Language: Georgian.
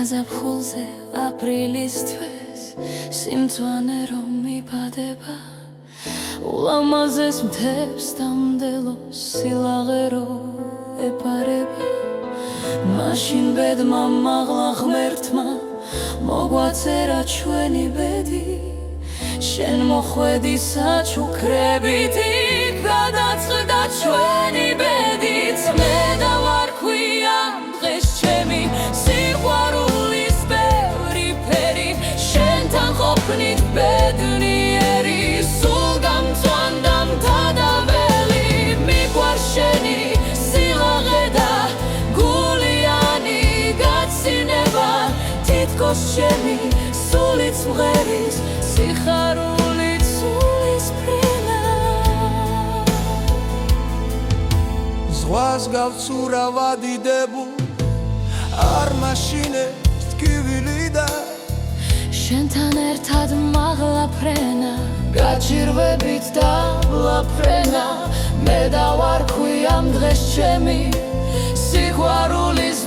გაზაფხულზე აპრილის თვეს სიმწვანე რომ მიბადება ულამაზეს მთებს დამდელო სილაღე რო ეპარება მაშინ ბედმა მაღლა ღმერთმა მოგვაწერა ჩვენი ბედი შენ მოხვედი საჩუქრებით იქ გადაწყდა ჩვენი ბედიც მე დავარქვია დღეს ჩემი სიყვარულის ბევრი ფერი შენთან ყოფნით ბედნიერი სულ გამწვანდა მთა-და-ველი მიყვარს შენი სილაღე და გულიანი გაცინება თითქოს ჩემი სულიც მღერის სიხარულით სულისფრენა ზღვას გავცურა ვადიდებულ არ მაშინებს ტკივილი და შენთან ერთად მაღლა ფრენა გაჭირვებით დაბლა ფრენა მე დავარქვი ამ დღეს ჩემი სიყვარულის